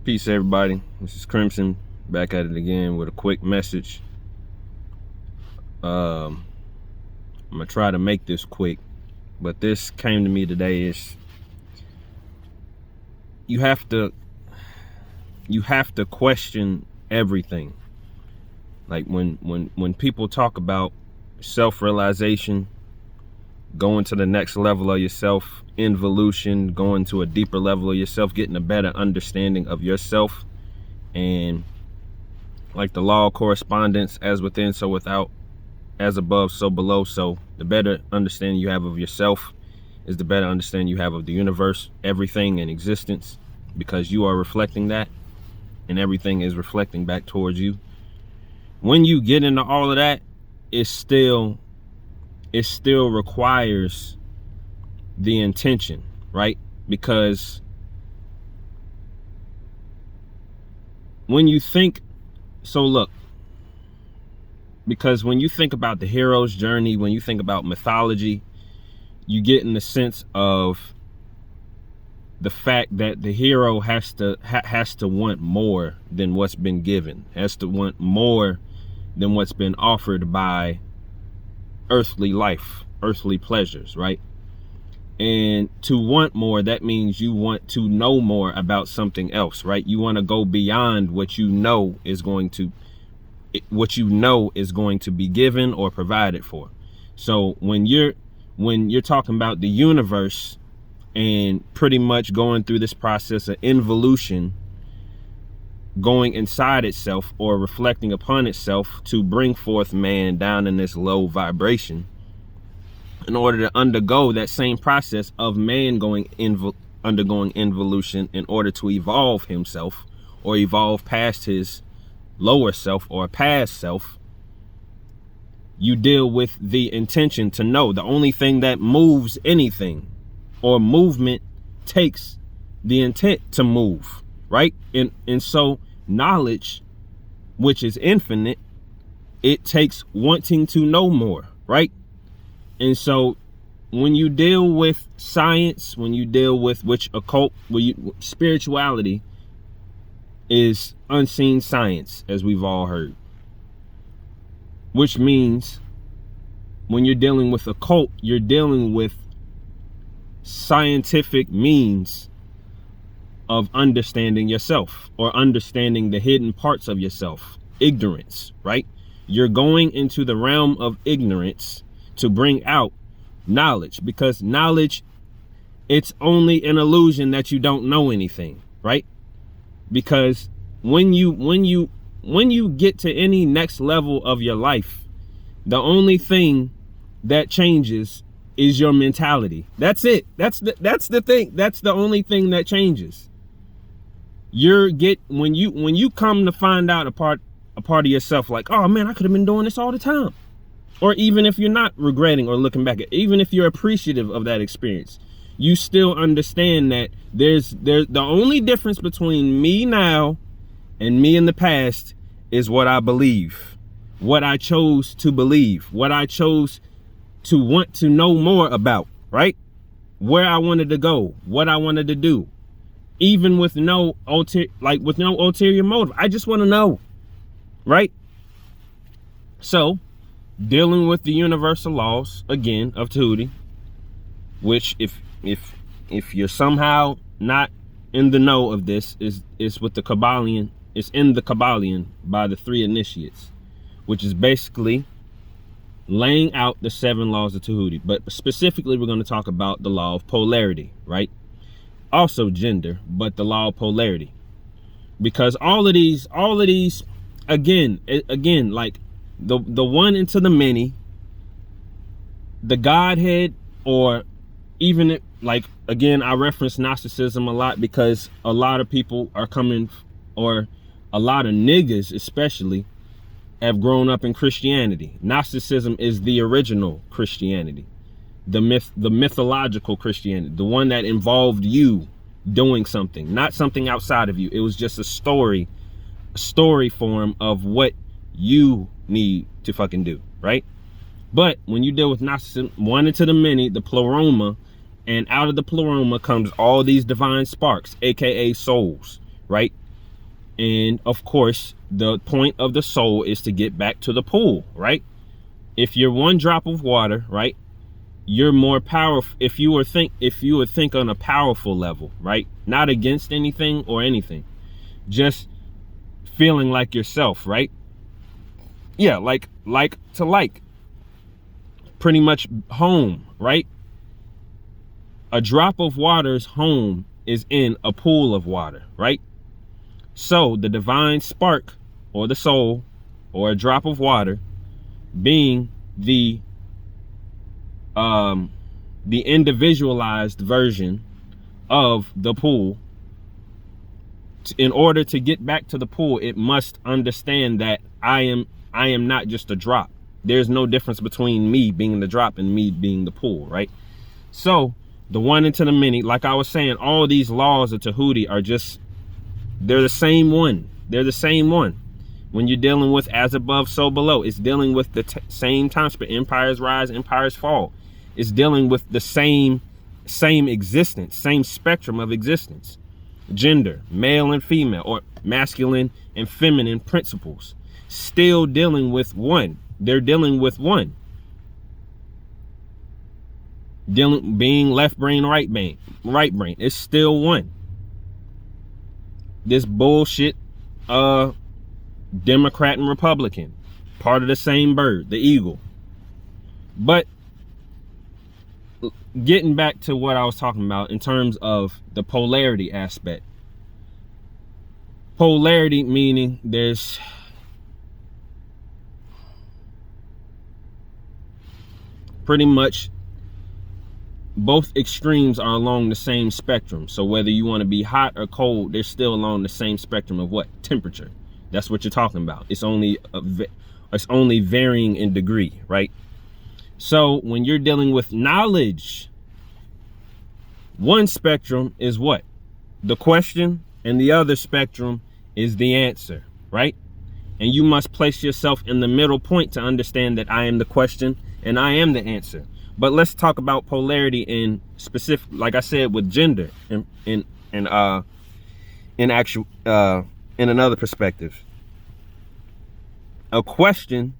Peace, everybody. This is Crimson, back at it again with a quick message. I'm gonna try to make this quick, but this came to me today. Is you have to question everything. Like when people talk about self-realization, going to the next level of yourself, involution, going to a deeper level of yourself, getting a better understanding of yourself, and like the law of correspondence, as within so without, as above so below. So the better understanding you have of yourself is the better understanding you have of the universe, everything in existence, because you are reflecting that and everything is reflecting back towards you. When you get into all of that, it still requires the intention, right? Because when you think, because when you think about the hero's journey, when you think about mythology, you get in the sense of the fact that the hero has to want more than what's been given, has to want more than what's been offered by earthly life, earthly pleasures, right? And to want more, that means you want to know more about something else, right? You want to go beyond what you know is going to be given or provided for. So when you're talking about the universe and pretty much going through this process of involution, going inside itself or reflecting upon itself to bring forth man down in this low vibration, in order to undergo that same process of man undergoing involution in order to evolve himself or evolve past his lower self or past self, you deal with the intention to know. The only thing that moves anything or movement takes the intent to move, right? And so knowledge, which is infinite, it takes wanting to know more, right? And so when you deal with science, when you deal with spirituality is unseen science, as we've all heard, which means when you're dealing with occult, you're dealing with scientific means of understanding yourself or understanding the hidden parts of yourself. Ignorance, right? You're going into the realm of ignorance to bring out knowledge, because knowledge, it's only an illusion that you don't know anything, right? Because when you get to any next level of your life, the only thing that changes is your mentality. That's it. That's the thing. That's the only thing that changes. When you come to find out a part of yourself, like, oh man, I could have been doing this all the time. Or even if you're not regretting or looking back, even if you're appreciative of that experience, you still understand that there's the only difference between me now and me in the past is what I believe, what I chose to believe, what I chose to want to know more about, right? Where I wanted to go, what I wanted to do, even with no ulterior motive. I just want to know, right? So dealing with the universal laws, again, of Tahuti, which if you're somehow not in the know of this, is with the Kabbalion. It's in the Kabbalion by the 3 initiates, which is basically laying out the 7 laws of Tahuti. But specifically, we're going to talk about the law of polarity, right? Also gender, but the law of polarity, because all of these, again, like the one into the many, the Godhead, or even like, again, I reference Gnosticism a lot because a lot of people are coming, or a lot of niggas especially, have grown up in Christianity. Gnosticism is the original Christianity, the mythological Christianity, the one that involved you doing something, not something outside of you. It was just a story form of what you need to fucking do, right? But when you deal with Gnosticism, one into the many, the pleroma, and out of the pleroma comes all these divine sparks, aka souls, right? And of course, the point of the soul is to get back to the pool, right? If you're one drop of water, right, you're more powerful. If you would think on a powerful level, right, not against anything or anything, just feeling like yourself, right? Yeah, like to like, pretty much home, right? A drop of water's home is in a pool of water, right? So the divine spark, or the soul, or a drop of water, being the individualized version of the pool, in order to get back to the pool, it must understand that I am not just a drop. There's no difference between me being the drop and me being the pool, right? So the one into the many, like I was saying, all these laws of Tahuti are just, they're the same one. They're the same one. When you're dealing with as above, so below, it's dealing with the same time span. Empires rise, empires fall. It's dealing with the same existence, same spectrum of existence. Gender, male and female, or masculine and feminine principles. Still dealing with one. They're dealing with one. Being left brain, right brain. It's still one. This bullshit, Democrat and Republican, part of the same bird, the eagle. But getting back to what I was talking about in terms of the polarity aspect. Polarity meaning there's pretty much both extremes are along the same spectrum. So whether you want to be hot or cold, they're still along the same spectrum of what? Temperature. That's what you're talking about. It's only varying in degree, right? So when you're dealing with knowledge, one spectrum is what? The question, and the other spectrum is the answer, right? And you must place yourself in the middle point to understand that I am the question and I am the answer. But let's talk about polarity in specific, like I said, with gender in another perspective. A question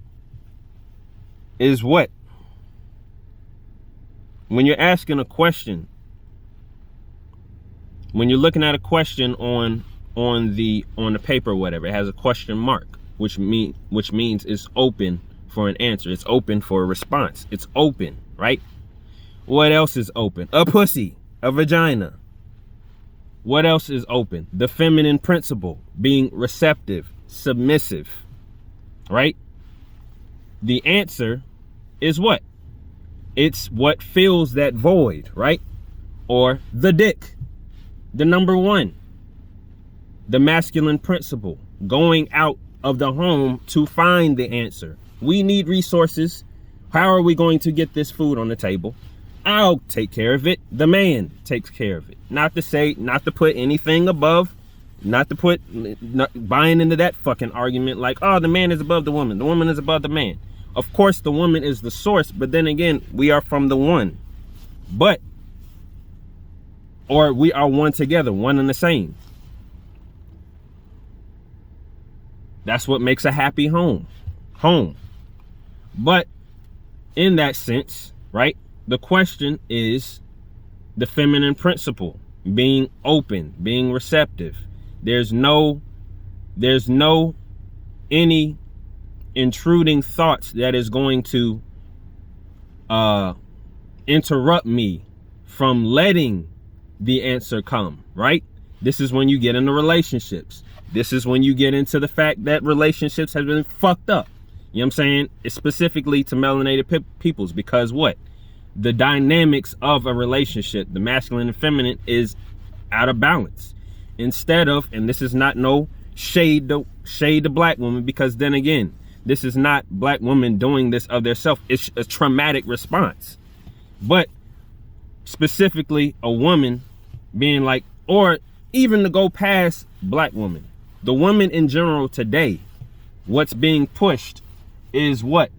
is what? When you're asking a question, when you're looking at a question on the paper or whatever, it has a question mark, which means it's open for an answer. It's open for a response. It's open, right? What else is open? A pussy, a vagina. What else is open? The feminine principle, being receptive, submissive, right? The answer is what? It's what fills that void, right? Or the dick, the number one, the masculine principle, going out of the home to find the answer. We need resources. How are we going to get this food on the table? I'll take care of it. The man takes care of it. Not to put anything above, not buying into that fucking argument like, oh, the man is above the woman is above the man. Of course, the woman is the source, but then again, we are from the one. Or we are one together, one and the same. That's what makes a happy home. But in that sense, right, the question is the feminine principle, being open, being receptive. There's no any intruding thoughts that is going to interrupt me from letting the answer come, right? This is when you get into relationships. This is when you get into the fact that relationships have been fucked up. You know what I'm saying? It's specifically to melanated peoples, because what? The dynamics of a relationship, the masculine and feminine, is out of balance. Instead of, and this is not no shade to black women, because then again, this is not black women doing this of their self. It's a traumatic response. But specifically a woman being like, or even to go past black women, the woman in general today, what's being pushed is what?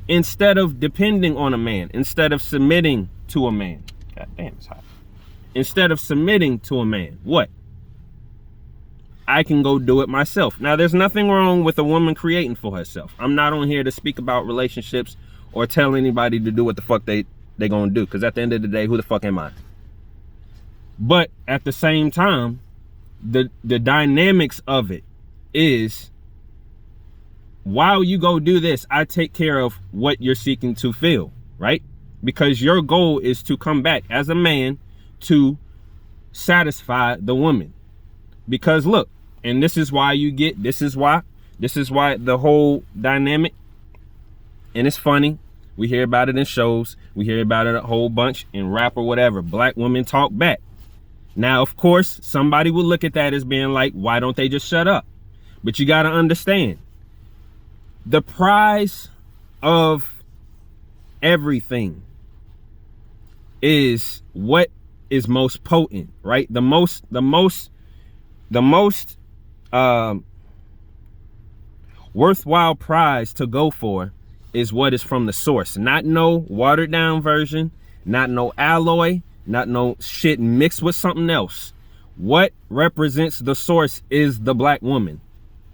Instead of depending on a man, instead of submitting to a man, god damn, it's hot. Instead of submitting to a man, what? I can go do it myself. Now, there's nothing wrong with a woman creating for herself. I'm not on here to speak about relationships or tell anybody to do what the fuck they gonna do, because at the end of the day, who the fuck am I? But at the same time, the dynamics of it is, while you go do this, I take care of what you're seeking to feel, right? Because your goal is to come back as a man to satisfy the woman. Because look, and this is why the whole dynamic, and it's funny, we hear about it in shows, we hear about it a whole bunch in rap or whatever. Black women talk back. Now, of course, somebody will look at that as being like, why don't they just shut up? But you got to understand, the prize of everything is what is most potent, right? The most worthwhile prize to go for is what is from the source. Not no watered down version, not no alloy, not no shit mixed with something else. What represents the source is the black woman.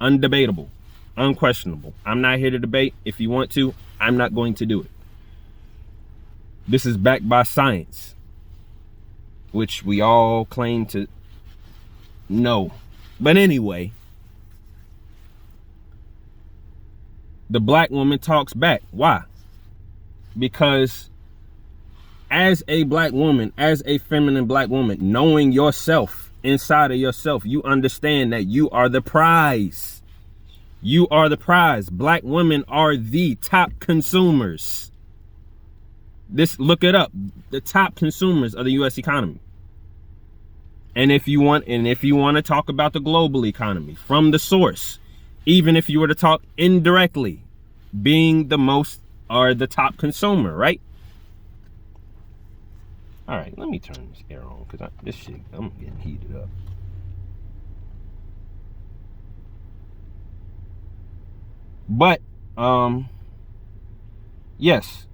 Undebatable, unquestionable. I'm not here to debate. If you want to, I'm not going to do it. This is backed by science, which we all claim to know. But anyway, the black woman talks back. Why? Because as a black woman, as a feminine black woman, knowing yourself, inside of yourself, you understand that you are the prize. You are the prize. Black women are the top consumers. Look it up. The top consumers of the U.S. economy. And if you want to talk about the global economy from the source, even if you were to talk indirectly, being the most or the top consumer, right? All right, let me turn this air on, because I'm getting heated up. But yes,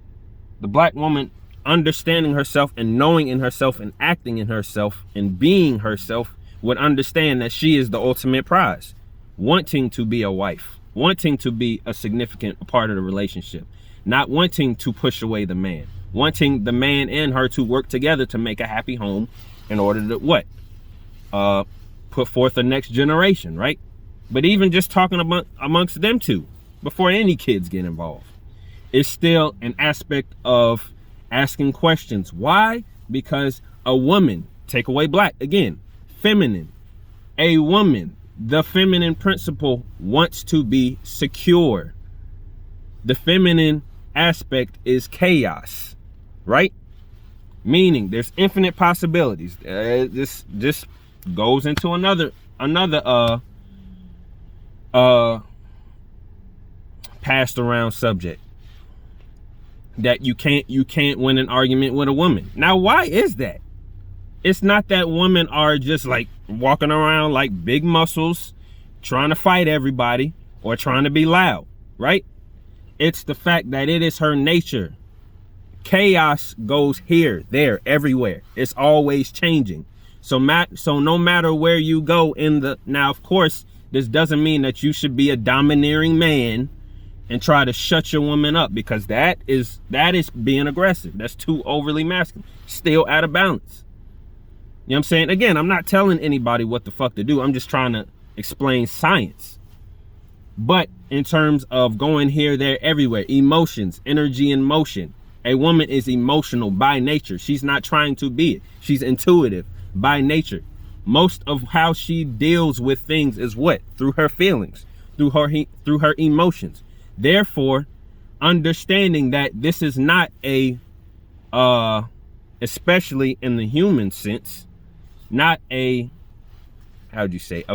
the black woman understanding herself and knowing in herself and acting in herself and being herself would understand that she is the ultimate prize. Wanting to be a wife, wanting to be a significant part of the relationship, not wanting to push away the man, wanting the man and her to work together to make a happy home in order to what? Put forth the next generation, right? But even just talking amongst them two, before any kids get involved, it's still an aspect of asking questions. Why? Because a woman, take away black, again, feminine, a woman, the feminine principle wants to be secure. The feminine aspect is chaos, right? Meaning there's infinite possibilities. This goes into another passed around subject, that you can't win an argument with a woman. Now, why is that? It's not that women are just like walking around like big muscles trying to fight everybody or trying to be loud, right? It's the fact that it is her nature. Chaos goes here, there, everywhere. It's always changing. So no matter where you go now, of course, this doesn't mean that you should be a domineering man and try to shut your woman up, because that is being aggressive. That's too overly masculine. Still out of balance. You know what I'm saying? Again, I'm not telling anybody what the fuck to do. I'm just trying to explain science. But in terms of going here, there, everywhere, emotions, energy in motion. A woman is emotional by nature. She's not trying to be it. She's intuitive by nature. Most of how she deals with things is what? Through her feelings, through her emotions. Therefore, understanding that this is not especially in the human sense, not a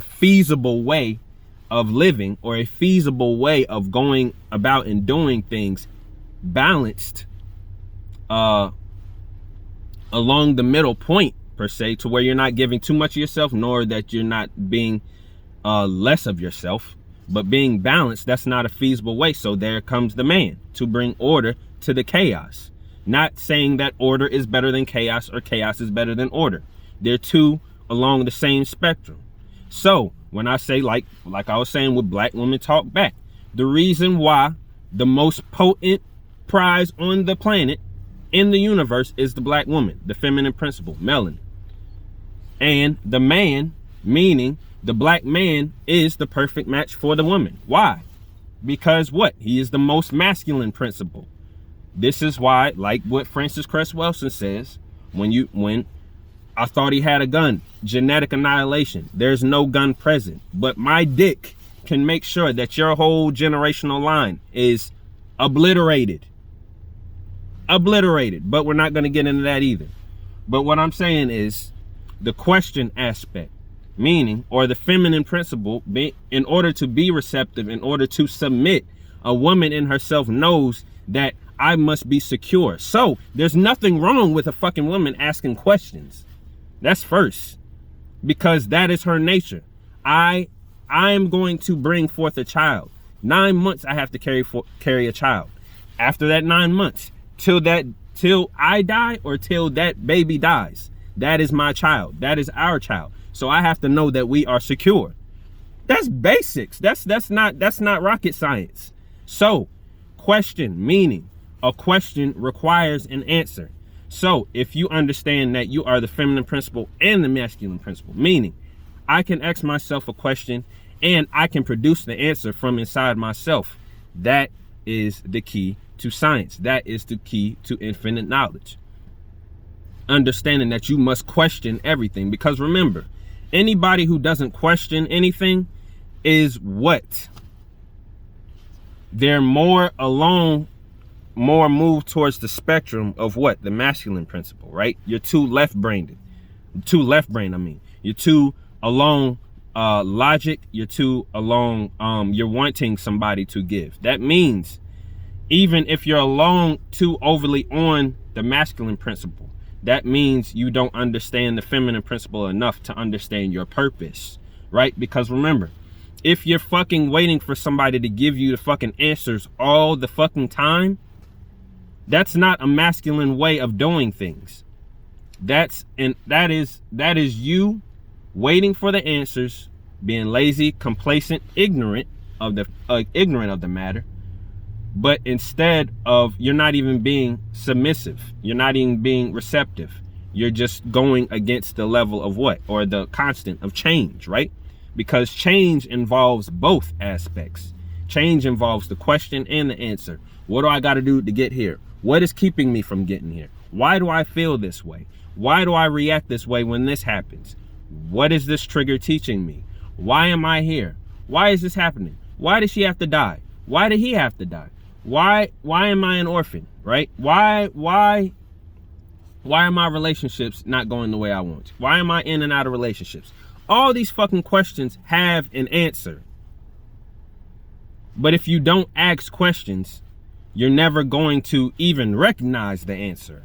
feasible way of living, or a feasible way of going about and doing things balanced along the middle point, per se, to where you're not giving too much of yourself, nor that you're not being less of yourself, but being balanced. That's not a feasible way. So there comes the man to bring order to the chaos. Not saying that order is better than chaos or chaos is better than order. They're two along the same spectrum. So When I say, like I was saying with Black Women Talk Back, the reason why the most potent prize on the planet, in the universe, is the Black woman, the feminine principle, melanin. And the man, meaning the Black man, is the perfect match for the woman. Why? Because what? He is the most masculine principle. This is why, like what Francis Cress Welsing says, when I thought he had a gun, genetic annihilation. There's no gun present, but my dick can make sure that your whole generational line is obliterated. Obliterated, but we're not going to get into that either. But what I'm saying is the question aspect, meaning, or the feminine principle, in order to be receptive, in order to submit, a woman in herself knows that I must be secure. So there's nothing wrong with a fucking woman asking questions. That's first, because that is her nature. I am going to bring forth a child. 9 months I have to carry a child. After that 9 months, till I die or till that baby dies, that is my child. That is our child. So I have to know that we are secure. That's basics. That's not rocket science. So, question, meaning a question requires an answer. So if you understand that you are the feminine principle and the masculine principle, meaning I can ask myself a question and I can produce the answer from inside myself, that is the key to science. That is the key to infinite knowledge. Understanding that you must question everything, because remember, anybody who doesn't question anything is what? They're more moved towards the spectrum of what? The masculine principle, right? You're too left-brained. You're too along logic. You're too along, you're wanting somebody to give. That means even if you're along too overly on the masculine principle, that means you don't understand the feminine principle enough to understand your purpose, right? Because remember, if you're fucking waiting for somebody to give you the fucking answers all the fucking time, that's not a masculine way of doing things. That is you waiting for the answers, being lazy, complacent, ignorant of the matter. But instead of, you're not even being submissive, you're not even being receptive. You're just going against the level of what? Or the constant of change, right? Because change involves both aspects. Change involves the question and the answer. What do I got to do to get here? What is keeping me from getting here? Why do I feel this way? Why do I react this way when this happens? What is this trigger teaching me? Why am I here? Why is this happening? Why did she have to die? Why did he have to die? Why am I an orphan, right? Why are my relationships not going the way I want? Why am I in and out of relationships? All these fucking questions have an answer. But if you don't ask questions, you're never going to even recognize the answer,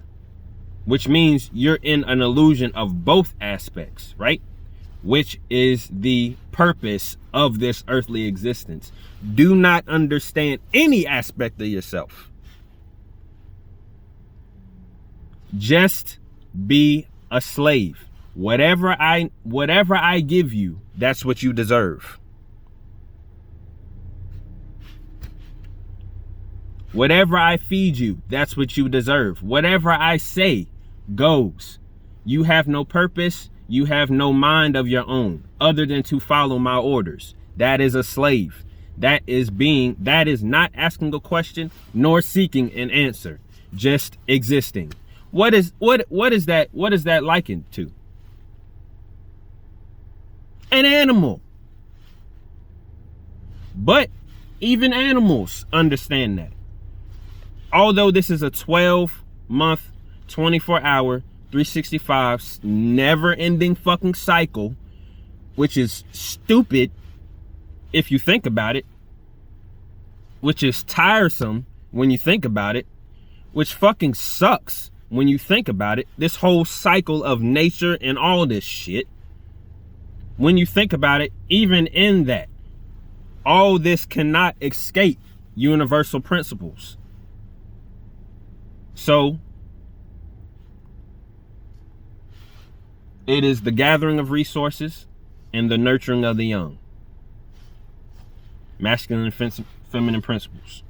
which means you're in an illusion of both aspects, right? Which is the purpose of this earthly existence. Do not understand any aspect of yourself. Just be a slave. Whatever I give you, that's what you deserve. Whatever I feed you, that's what you deserve. Whatever I say goes. You have no purpose. You have no mind of your own other than to follow my orders. That is a slave. That is not asking a question nor seeking an answer, just existing. What is that likened to? An animal. But even animals understand that. Although this is a 12-month, 24-hour, 365, never-ending fucking cycle, which is stupid if you think about it, which is tiresome when you think about it, which fucking sucks when you think about it, this whole cycle of nature and all this shit. When you think about it, even in that, all this cannot escape universal principles. So, it is the gathering of resources. and the nurturing of the young. Masculine and feminine principles.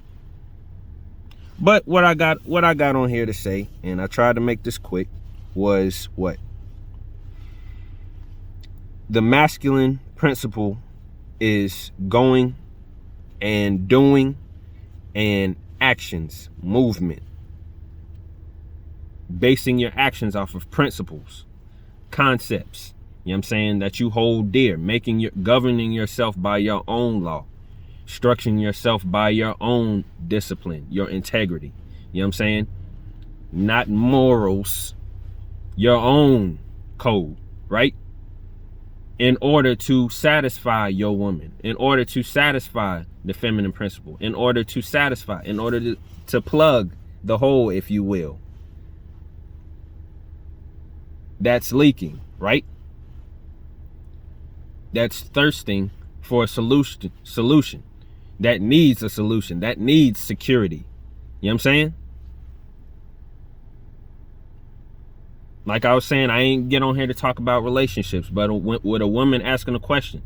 But what I got on here to say, and I tried to make this quick, was what? The masculine principle is going and doing and actions, movement. Basing your actions off of principles, concepts, you know what I'm saying, that you hold dear, governing yourself by your own law, structuring yourself by your own discipline, your integrity, you know what I'm saying, not morals, your own code, right? In order to satisfy your woman, in order to satisfy the feminine principle, in order to plug the hole, if you will, that's leaking, right? That's thirsting for a solution, that needs a solution, that needs security. You know what I'm saying? Like I was saying, I ain't get on here to talk about relationships, but with a woman asking a question,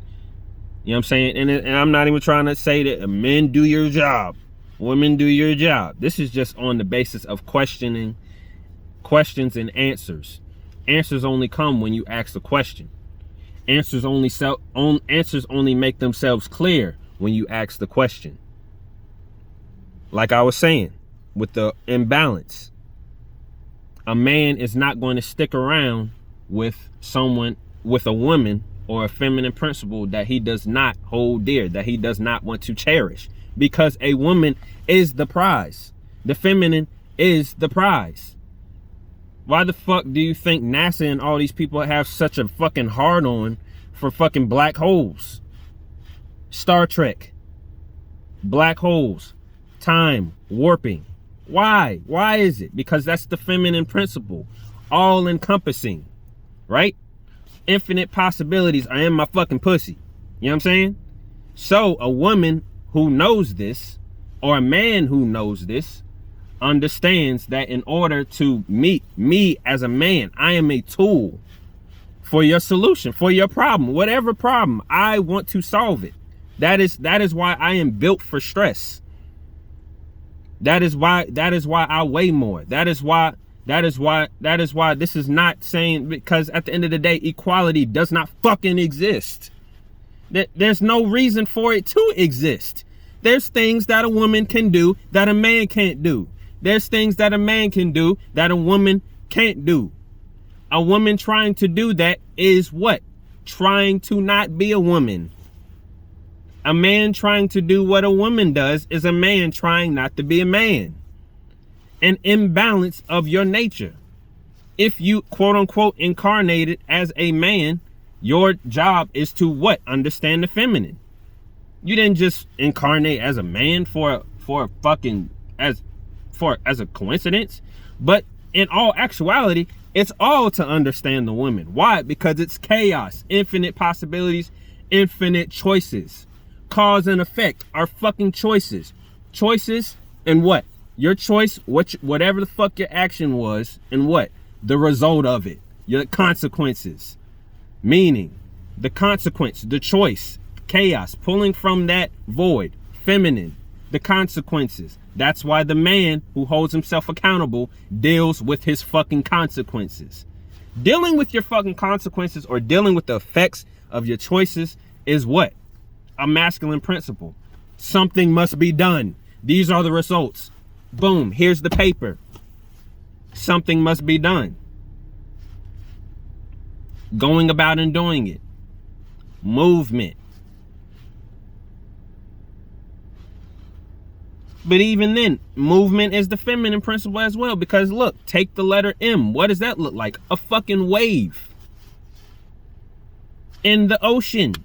you know what I'm saying? And I'm not even trying to say that men do your job, women do your job. This is just on the basis of questions and answers. Answers only come when you ask the question. Answers only make themselves clear when you ask the question. Like I was saying, with the imbalance, a man is not going to stick around with a woman or a feminine principle that he does not hold dear, that he does not want to cherish, because a woman is the prize. The feminine is the prize. Why the fuck do you think NASA and all these people have such a fucking hard on for fucking black holes? Star Trek, black holes, time, warping. Why? Why is it? Because that's the feminine principle, all encompassing, right? Infinite possibilities are in my fucking pussy. You know what I'm saying? So a woman who knows this, or a man who knows this, understands that in order to meet me as a man, I am a tool for your solution, for your problem, whatever problem. I want to solve it. That is why I am built for stress. That is why I weigh more. That is why this is not saying, because at the end of the day, equality does not fucking exist. There's no reason for it to exist. There's things that a woman can do that a man can't do. There's things that a man can do that a woman can't do. A woman trying to do that is what? Trying to not be a woman. A man trying to do what a woman does is a man trying not to be a man. An imbalance of your nature. If you, quote unquote, incarnated as a man, your job is to what? Understand the feminine. You didn't just incarnate as a man for as a coincidence, but in all actuality, it's all to understand the woman. Why? Because it's chaos, infinite possibilities, infinite choices. Cause and effect are fucking choices. Choices and what? Your choice, whatever the fuck your action was, and what? The result of it. Your consequences. Meaning, the consequence, the choice, chaos, pulling from that void, feminine, the consequences. That's why the man who holds himself accountable deals with his fucking consequences. Dealing with your fucking consequences, or dealing with the effects of your choices, is what? A masculine principle. Something must be done. These are the results. Boom, here's the paper. Something must be done. Going about and doing it. Movement. But even then, movement is the feminine principle as well. Because look, take the letter M. What does that look like? A fucking wave in the ocean.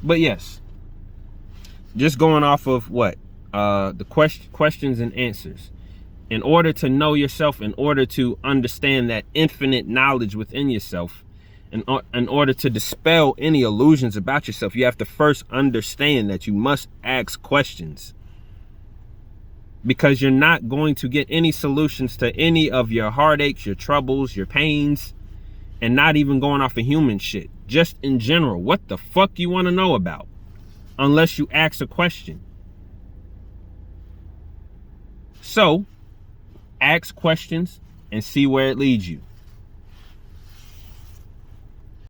But yes, just going off of what? The questions and answers. In order to know yourself, in order to understand that infinite knowledge within yourself, in order to dispel any illusions about yourself, you have to first understand that you must ask questions. because you're not going to get any solutions to any of your heartaches, your troubles, your pains, and not even going off of human shit. Just in general, what the fuck you want to know about? Unless you ask a question. So, ask questions and see where it leads you.